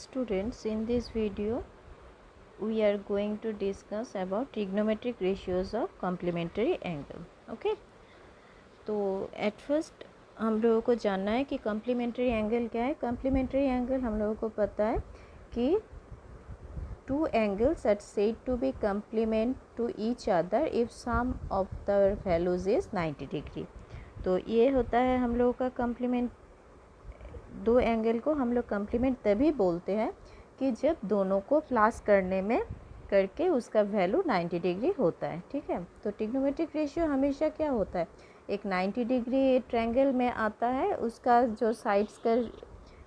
Students, in this video we are going to discuss about trigonometric ratios of complementary angle. Okay, तो at first हम लोगों को जानना है कि complementary angle क्या है. Complementary angle हम लोगों को पता है कि two angles are said to be complement to each other if sum of the values is 90 degree. तो ये होता है हम लोगों का complement. दो एंगल को हम लोग कम्प्लीमेंट तभी बोलते हैं कि जब दोनों को प्लस करके उसका वैल्यू 90 डिग्री होता है. ठीक है, तो ट्रिग्नोमेट्रिक रेशियो हमेशा क्या होता है, एक 90 डिग्री ट्रायंगल में आता है, उसका जो साइड्स का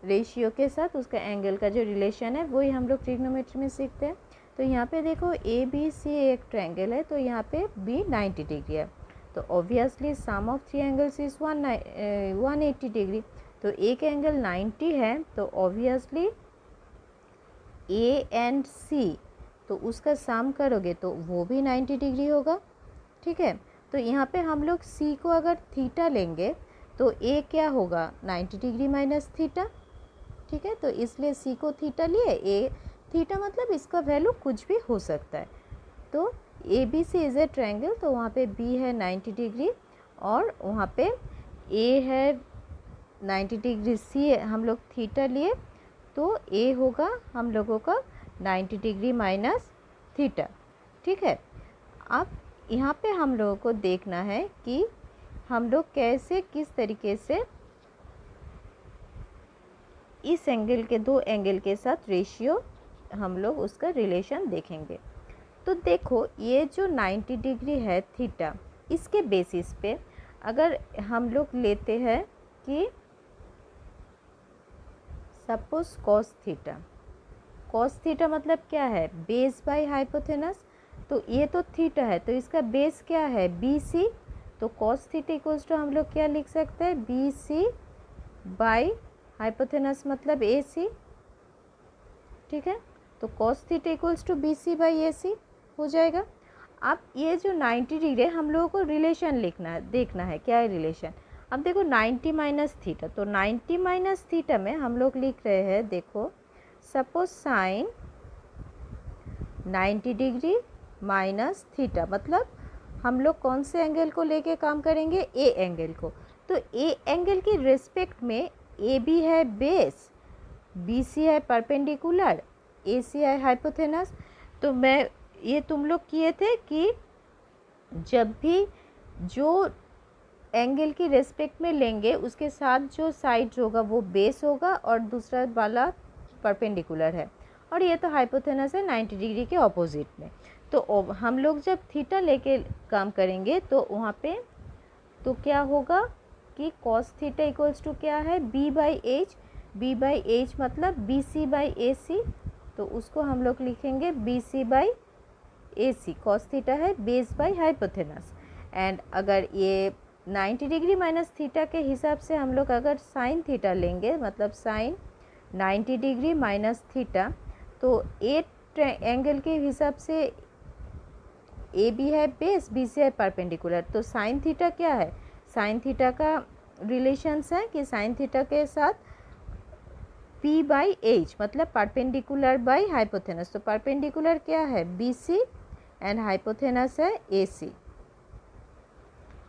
रेशियो के साथ उसका एंगल का जो रिलेशन है वही हम लोग ट्रिग्नोमेट्री में सीखते हैं. तो यहाँ पे देखो ए बी सी एक ट्रायंगल है, तो यहाँ पे बी 90 डिग्री है, तो obviously sum of three angles is 180 degree. तो एक एंगल 90 है, तो ऑब्वियसली ए एंड सी, तो उसका सम करोगे तो वो भी 90 डिग्री होगा. ठीक है, तो यहाँ पे हम लोग सी को अगर थीटा लेंगे तो ए क्या होगा, 90 डिग्री माइनस थीटा. ठीक है, तो इसलिए सी को थीटा लिए, ए थीटा मतलब इसका वैल्यू कुछ भी हो सकता है. तो A B C is a triangle, तो वहाँ पे बी है 90 डिग्री और वहाँ पे ए है 90 डिग्री, सी हम लोग थीटा लिए, तो ए होगा हम लोगों का 90 डिग्री माइनस थीटा. ठीक है, अब यहाँ पे हम लोगों को देखना है कि हम लोग कैसे किस तरीके से इस एंगल के दो एंगल के साथ रेशियो हम लोग उसका रिलेशन देखेंगे. तो देखो ये जो 90 डिग्री है थीटा, इसके बेसिस पे अगर हम लोग लेते हैं कि सपोज कॉस थीटा मतलब क्या है, बेस बाय हाइपोथेनस. तो ये तो थीटा है, तो इसका बेस क्या है, बी सी. तो कॉस थीटा इक्वल्स टू हम लोग क्या लिख सकते हैं, बी सी बाय हाइपोथेनस मतलब ए सी. ठीक है, तो cos theta equals to B C by A C हो जाएगा. अब ये जो 90 डिग्री हम लोगों को रिलेशन लिखना है, देखना है क्या है रिलेशन. अब देखो 90 माइनस थीटा, तो 90 माइनस थीटा में हम लोग लिख रहे हैं, देखो suppose sine 90 degree minus theta, मतलब हम लोग कौन से एंगल को लेके काम करेंगे, ए एंगल को. तो ए एंगल की रिस्पेक्ट में ए बी है बेस, बी सी है परपेंडिकुलर, ए सी है हाइपोथेनस. तो मैं ये तुम लोग किए थे कि जब भी जो एंगल की रेस्पेक्ट में लेंगे उसके साथ जो साइड होगा वो बेस होगा और दूसरा वाला परपेंडिकुलर है, और ये तो हाइपोथेनस है 90 डिग्री के ऑपोजिट में. तो हम लोग जब थीटा लेके काम करेंगे तो वहाँ पे तो क्या होगा कि कॉस थीटा इक्वल्स टू क्या है, B by H. B by H मतलब B C by A C, तो उसको हम लोग लिखेंगे B C by A C. Cos theta है बेस बाई हाइपोथेनस. एंड अगर ये 90 डिग्री माइनस थीटा के हिसाब से हम लोग अगर साइन थीटा लेंगे, मतलब साइन 90 डिग्री माइनस थीटा, तो ए एंगल के हिसाब से ए बी है बेस, बी सी है परपेंडिकुलर. तो साइन थीटा क्या है, साइन थीटा का रिलेशंस है कि साइन थीटा के साथ पी बाई एच मतलब परपेंडिकुलर बाई हाइपोथेनस. तो परपेंडिकुलर क्या है, बी सी एंड हाइपोथेनस है ए सी.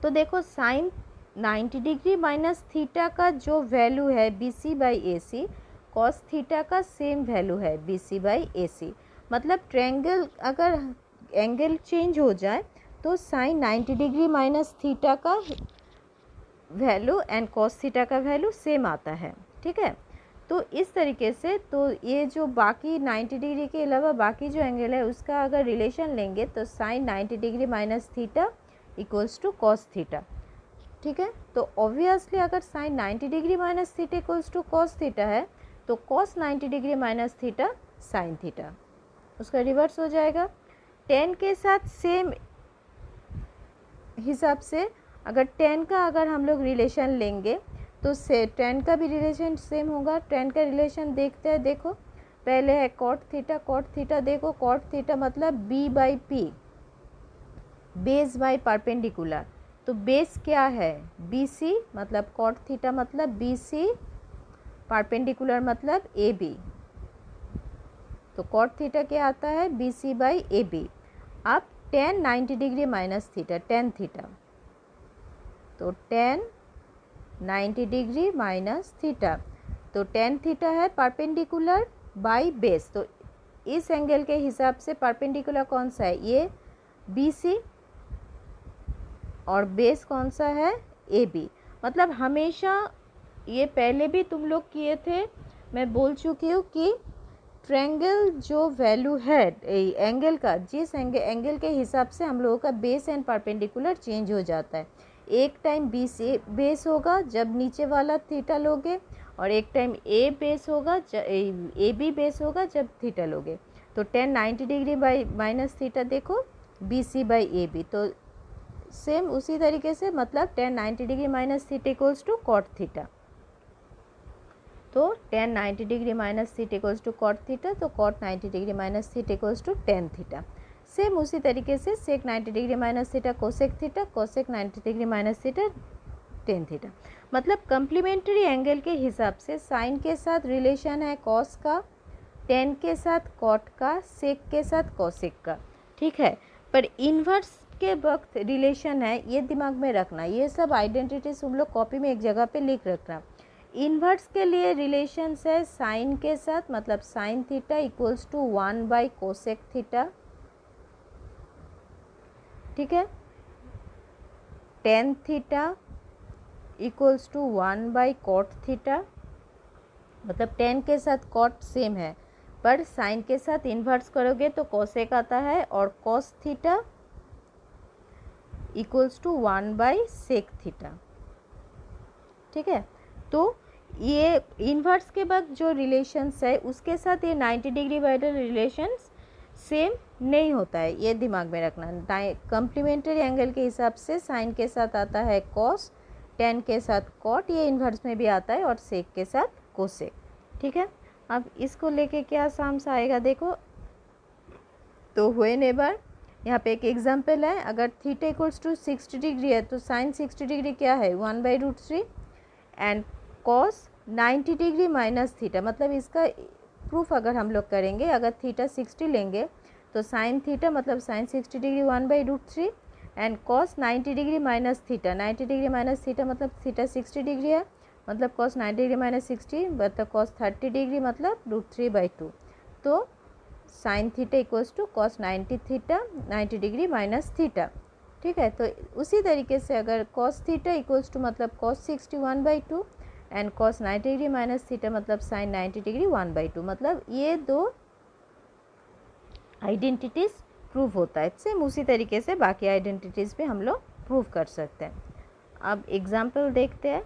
तो देखो साइन 90 डिग्री माइनस थीटा का जो वैल्यू है B C by A C, cos theta का सेम वैल्यू है B C by A C. मतलब ट्रायंगल अगर एंगल चेंज हो जाए तो साइन 90 डिग्री माइनस थीटा का वैल्यू एंड कॉस थीटा का वैल्यू सेम आता है. ठीक है, तो इस तरीके से तो ये जो बाकी 90 डिग्री के अलावा बाकी जो एंगल है उसका अगर रिलेशन लेंगे तो sine 90 degree minus theta equals to cos theta. ठीक है, तो ऑब्वियसली अगर sine 90 degree minus theta equals to cos theta है तो cos 90 degree minus theta sine theta, उसका रिवर्स हो जाएगा. टेन के साथ सेम हिसाब से अगर टेन का अगर हम लोग रिलेशन लेंगे तो से टेन का भी रिलेशन सेम होगा. टेन का रिलेशन देखते हैं, देखो पहले है कॉट थीटा. देखो कॉट थीटा मतलब B by P, base by perpendicular. तो बेस क्या है, बी सी, मतलब कॉट थीटा मतलब बी सी, परपेंडिकुलर मतलब ए बी. तो कॉट थीटा क्या आता है, B C by A B. अब tan 90 degree minus theta, tan theta, तो टेन 90 डिग्री माइनस थीटा, तो टेन थीटा है परपेंडिकुलर बाई बेस, तो इस एंगल के हिसाब से परपेंडिकुलर कौन सा है, ये बी सी, और बेस कौन सा है, ए बी। मतलब हमेशा, ये पहले भी तुम लोग किए थे, मैं बोल चुकी हूँ कि ट्रायंगल जो वैल्यू है एंगल का, जिस एंगल के हिसाब से हम लोगों का बेस एंड परपेंडिकुलर चेंज हो जाता है। एक टाइम बी से बेस होगा जब नीचे वाला थीटा लोगे, और एक टाइम ए बेस होगा, ए बी बेस होगा जब थीटा लोगे। तो tan 90 degree by minus theta देखो B C by A B, तो सेम उसी तरीके से, मतलब tan 90 degree minus theta equals to cot theta, तो tan 90 degree minus theta equals to cot theta, तो cot 90 degree minus theta equals to tan theta. Same उसी तरीके से sec 90 degree minus theta cosec theta, cosec 90 degree minus theta tan theta. मतलब complementary angle के हिसाब से sign के साथ रिलेशन है कॉस का, टेन के साथ कॉट का, सेक के साथ कोसेक का, ठीक है। पर इन्वर्स के वक्त रिलेशन है, ये दिमाग में रखना, ये सब आइडेंटिटीज तुम लोग कॉपी में एक जगह पे लिख रखना। इन्वर्स के लिए रिलेशंस है साइन के साथ, मतलब sine theta equals to 1 by cosec theta, ठीक है। Tan theta equals to 1 by cot theta, मतलब टेन के साथ कॉट सेम है, पर साइन के साथ इन्वर्स करोगे तो कोसेक आता है, और cos theta equals to 1 by sec theta, ठीक है। तो ये इन्वर्स के बाद जो रिलेशंस है उसके साथ ये 90 डिग्री वाले रिलेशंस सेम नहीं होता है, ये दिमाग में रखना। कम्प्लीमेंट्री एंगल के हिसाब से साइन के साथ आता है कॉस, टेन के साथ कॉट, ये इन्वर्स में भी आता है, और सेक के साथ कोसेक, ठीक है। अब इसको लेके क्या साम्स आएगा देखो, तो व्हेनेवर, यहाँ पे एक एग्जाम्पल है, अगर थीटा इक्वल्स टू 60 डिग्री है तो साइन 60 डिग्री क्या है, 1/√3, and cos 90 degree minus theta, मतलब इसका प्रूफ अगर हम लोग करेंगे, अगर थीटा 60 लेंगे तो साइन थीटा मतलब sine 60 degree 1/√3, and cos 90 degree minus theta, 90 degree minus theta मतलब थीटा 60 डिग्री है, मतलब कॉस 90 डिग्री माइनस 60 मतलब कॉस 30 डिग्री मतलब √3/2, तो sine theta equals to cos 90 theta 90 degree minus theta, ठीक है। तो उसी तरीके से अगर कॉस थीटा इक्वल्स टू मतलब cos 60 1/2, and cos 90 degree minus theta मतलब साइन 90 डिग्री 1/2, मतलब ये दो आइडेंटिटीज़ प्रूव होता है। सेम उसी तरीके से बाकी आइडेंटिटीज़ भी हम लोग प्रूव कर सकते हैं। अब एग्जाम्पल देखते हैं।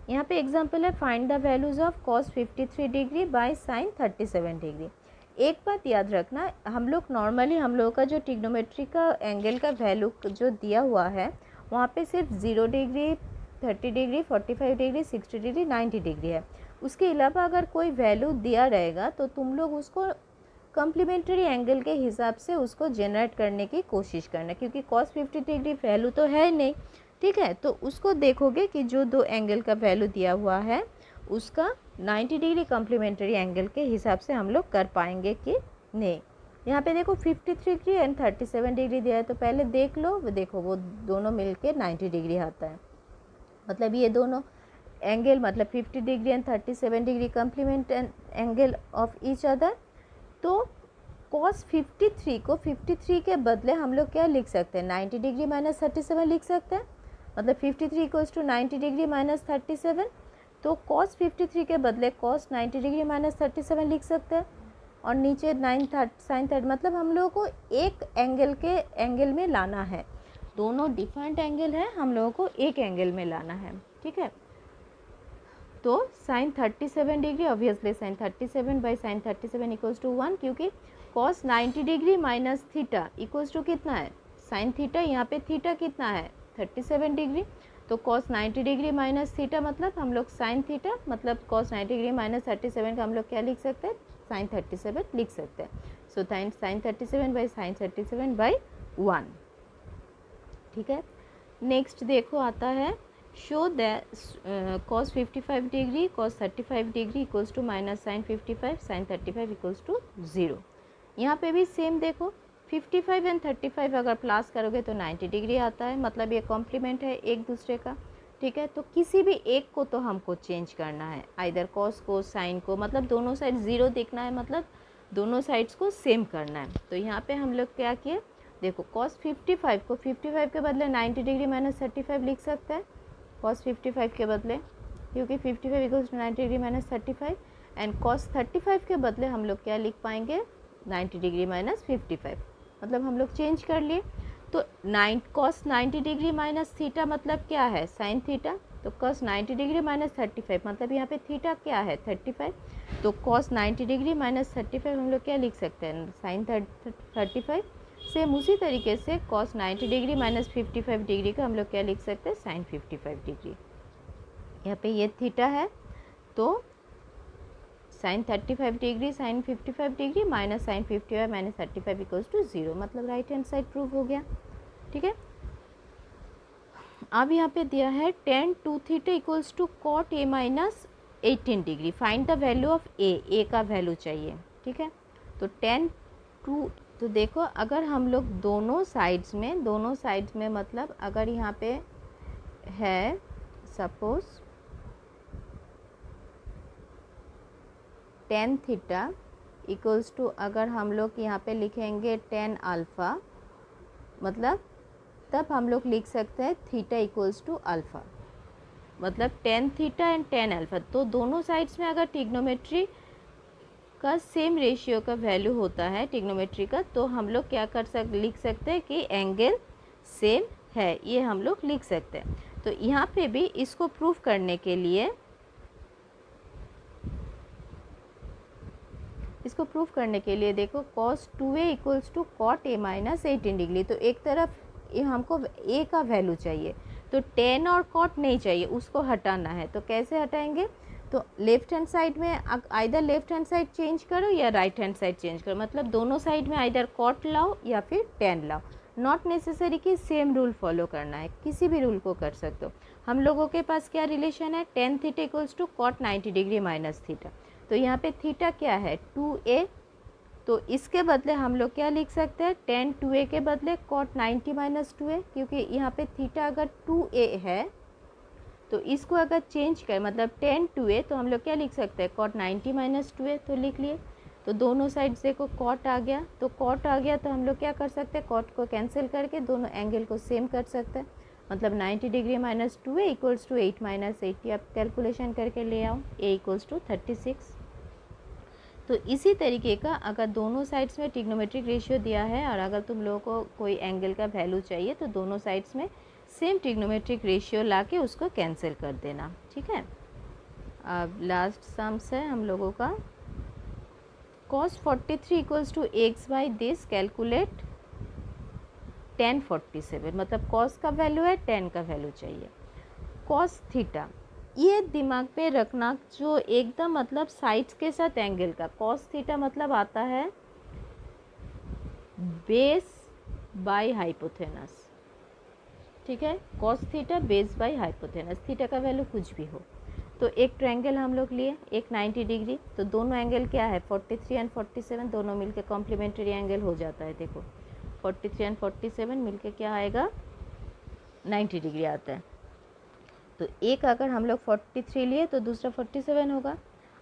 यहाँ पे एग्जाम्पल है, find the values of cos 53 degree by sine 37 degree. एक बात याद रखना, हम लोग नॉर्मली हम लोगों का जो ट्रिग्नोमेट्री का एंगल का वैल्यू जो दिया हुआ है वहाँ पे सिर्फ 0 degree 30 degree 45 degree 60 degree 90 degree है। उसके अलावा अगर कोई वैल्यू दिया रहेगा तो तुम लोग उसको कम्प्लीमेंट्री एंगल के हिसाब से उसको जनरेट करने की कोशिश करना, क्योंकि कॉस 50 डिग्री वैल्यू तो है नहीं, ठीक है। तो उसको देखोगे कि जो दो एंगल का वैल्यू दिया हुआ है उसका 90 डिग्री कम्प्लीमेंट्री एंगल के हिसाब से हम लोग कर पाएंगे कि नहीं। यहाँ पे देखो 53 डिग्री एंड 37 डिग्री दिया है, तो पहले देख लो, देखो वो दोनों मिलके 90 डिग्री आता है, मतलब ये दोनों एंगल मतलब 50 degree and 37 degree complement angle of each other. तो कॉस 53 को 53 के बदले हम लोग क्या लिख सकते हैं, 90 डिग्री माइनस 37 लिख सकते हैं, मतलब 53 इक्वल्स टू 90 डिग्री माइनस 37। तो कॉस 53 के बदले कॉस 90 डिग्री माइनस 37 लिख सकते हैं, और नीचे साइन 30, मतलब हम लोगों को एक एंगल के एंगल में लाना है, दोनों डिफरेंट एंगल है, हम लोगों को एक एंगल में लाना है, ठीक है। तो sine 37 degree obviously sine 37 by sine 37 equals to 1, क्योंकि cos 90 degree minus theta equals to कितना है, साइन थीटा, यहाँ पे थीटा कितना है 37 डिग्री, तो कॉस 90 डिग्री माइनस थीटा मतलब हम लोग साइन थीटा मतलब कॉस 90 डिग्री माइनस 37 का हम लोग क्या लिख सकते हैं, साइन 37 लिख सकते हैं। So sine 37 by sine 37 by 1, ठीक है। नेक्स्ट देखो आता है show that cos 55 degree cos 35 degree equals to minus sine 55 sine 35 equals to 0। यहाँ पे भी सेम देखो 55 एंड 35 अगर प्लस करोगे तो 90 डिग्री आता है, मतलब ये कॉम्प्लीमेंट है एक दूसरे का। ठीक है, तो किसी भी एक को तो हमको चेंज करना है, आइदर कॉस को साइन को, मतलब दोनों साइड ज़ीरो देखना है, मतलब दोनों साइड्स को सेम करना है। तो यहाँ पे हम लोग क्या किए, देखो cos 55 को 55 के बदले 90 डिग्री माइनस 35 लिख सकते हैं cos 55 के बदले, क्योंकि 55 equals to 90 degree minus 35, and cos 35 के बदले हम लोग क्या लिख पाएंगे 90 डिग्री माइनस 55, मतलब हम लोग चेंज कर लिए। तो cos 90 डिग्री माइनस थीटा मतलब क्या है साइन थीटा, तो cos 90 डिग्री माइनस 35 मतलब यहाँ पे थीटा क्या है 35, तो cos 90 डिग्री माइनस 35 हम लोग क्या लिख सकते हैं साइन 35। सेम उसी तरीके से cos 90 डिग्री माइनस 55 डिग्री का हम लोग क्या लिख सकते हैं साइन 55 डिग्री। यहाँ पे ये थीटा है तो sine 35 degree sine 55 degree minus sine 55 minus 35 equals to 0, मतलब राइट हैंड साइड प्रूव हो गया। ठीक है, अब यहाँ पे दिया है tan 2 theta equals to cot A minus 18 degree, find the value of A का वैल्यू चाहिए। ठीक है, तो tan 2, तो देखो अगर हम लोग दोनों साइड्स में मतलब अगर यहाँ पे है suppose tan theta equals to, अगर हम लोग यहाँ पे लिखेंगे tan अल्फ़ा, मतलब तब हम लोग लिख सकते हैं थीटा इक्वल्स टू अल्फ़ा, मतलब tan theta and tan alpha. तो दोनों साइड्स में अगर ट्रिग्नोमेट्री का सेम रेशियो का वैल्यू होता है ट्रिग्नोमेट्री का, तो हम लोग क्या लिख सकते हैं कि एंगल सेम है, ये हम लोग लिख सकते हैं। तो यहाँ पे भी इसको प्रूफ करने के लिए देखो cos 2a equals to cot A minus 18 degree, तो एक तरफ हमको a का वैल्यू चाहिए, तो tan और cot नहीं चाहिए, उसको हटाना है। तो कैसे हटाएंगे, तो लेफ्ट हैंड साइड में either left hand side change करो या राइट हैंड साइड चेंज करो, मतलब दोनों साइड में आइदर cot लाओ या फिर tan लाओ, नॉट नेसेसरी कि सेम रूल फॉलो करना है, किसी भी रूल को कर सकते हो। हम लोगों के पास क्या रिलेशन है, tan theta equals to cot 90 degree minus theta, तो यहाँ पे थीटा क्या है 2a, तो इसके बदले हम लोग क्या लिख सकते हैं tan 2a के बदले cot 90 माइनस 2a, क्योंकि यहाँ पे थीटा अगर 2a है तो इसको अगर चेंज करें मतलब tan 2a, तो हम लोग क्या लिख सकते हैं cot 90 माइनस 2a, तो लिख लिए। तो दोनों साइड से को cot आ गया, तो cot आ गया तो हम लोग क्या कर सकते हैं cot को कैंसिल करके दोनों एंगल को सेम कर सकते हैं, मतलब 90 degree minus 2a equals to 8 minus 80, आप कैलकुलेशन करके ले आओ a इक्वल्स टू 36। तो इसी तरीके का अगर दोनों साइड्स में ट्रिग्नोमेट्रिक रेशियो दिया है और अगर तुम लोगों को कोई एंगल का वैल्यू चाहिए तो दोनों साइड्स में सेम ट्रिग्नोमेट्रिक रेशियो लाके उसको कैंसिल कर देना। ठीक है, अब लास्ट सम्स है हम लोगों का cos 43 equals to x by this, calculate tan 47, मतलब cos का वैल्यू है tan का वैल्यू चाहिए। cos थीटा, ये दिमाग पे रखना जो एकदम मतलब साइड्स के साथ एंगल का, cos थीटा मतलब आता है बेस बाय हाइपोथेनस। ठीक है, cos theta base by hypotenuse, theta का वैल्यू कुछ भी हो। तो एक ट्रायंगल हम लोग लिए, एक 90 डिग्री, तो दोनों एंगल क्या है 43 एंड 47, दोनों मिलके कॉम्प्लीमेंट्री एंगल हो जाता है। देखो 43 एंड 47 मिलके क्या आएगा 90 डिग्री आता है। तो एक अगर हम लोग 43 लिए तो दूसरा 47 होगा।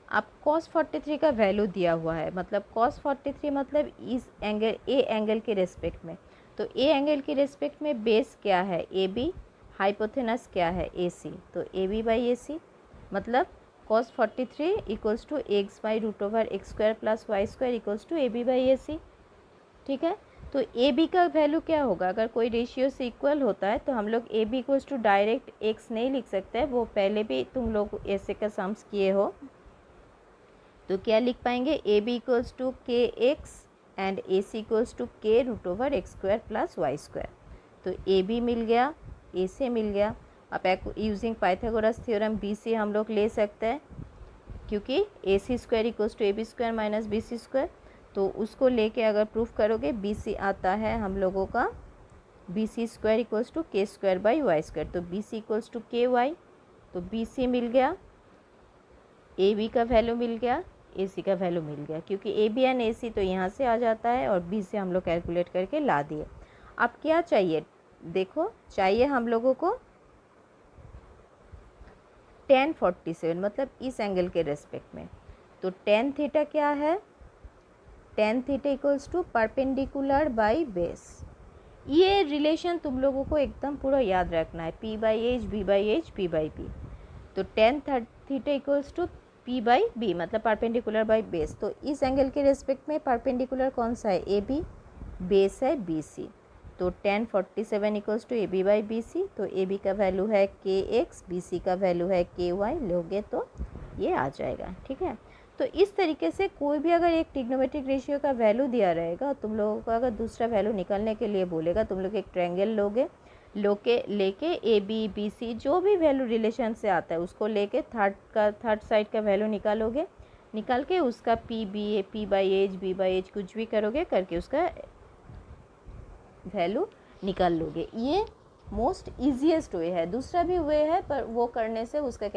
अब cos 43 का वैल्यू दिया हुआ है, मतलब cos 43 मतलब इस एंगल ए एंगल के रेस्पेक्ट में, तो ए एंगल के रेस्पेक्ट में बेस क्या है ए बी, हाइपोथेनस क्या है ए सी, तो A B by A C, मतलब cos 43 equals to x by root over x square plus y square equals to A B by A C. ठीक है, तो ए बी का वैल्यू क्या होगा, अगर कोई रेशियो से इक्वल होता है तो हम लोग A B equals to direct X नहीं लिख सकते हैं, वो पहले भी तुम लोग ऐसे का सम्स किए हो, तो क्या लिख पाएंगे A B equals to k x and A C equals to k root over x square plus y square. तो ए बी मिल गया, ए से मिल गया। अब using Pythagoras theorem B C हम लोग ले सकते हैं, क्योंकि A C square equals to A B square minus B C square, तो उसको लेके अगर प्रूफ करोगे बी सी आता है हम लोगों का B C square equals to K square by Y square, तो B C equals to K Y, तो बी सी मिल गया, ए बी का वैल्यू मिल गया, ए सी का वैल्यू मिल गया, क्योंकि A B and A C तो यहाँ से आ जाता है और बी से हम लोग कैलकुलेट करके ला दिए। अब क्या चाहिए, देखो चाहिए हम लोगों को tan 47, मतलब इस एंगल के रेस्पेक्ट में। तो tan थीटा क्या है, tan theta equals to perpendicular by base. ये रिलेशन तुम लोगों को एकदम पूरा याद रखना है, p by H, b by H, p by b। तो tan theta equals to p by b, मतलब परपेंडिकुलर बाई बेस। तो इस एंगल के रेस्पेक्ट में परपेंडिकुलर कौन सा है, ए बी, बेस है बी सी। तो tan 47 equals to A B by B C. तो ए बी का वैल्यू है के एक्स, बी सी का वैल्यू है के वाई, लोगे तो ये आ जाएगा। ठीक है, तो इस तरीके से कोई भी अगर एक ट्रिग्नोमेट्रिक रेशियो का वैल्यू दिया रहेगा, तुम लोगों को अगर दूसरा वैल्यू निकालने के लिए बोलेगा, तुम लोग एक ट्रायंगल लोगे, लेके ए बी बी सी जो भी वैल्यू रिलेशन से आता है उसको लेके थर्ड साइड का वैल्यू निकालोगे, निकाल के उसका P B A, P by H, B by H कुछ भी करोगे करके उसका वैल्यू निकाल लोगे। ये मोस्ट ईजीएस्ट वे है, दूसरा भी वे है पर वो करने से उसका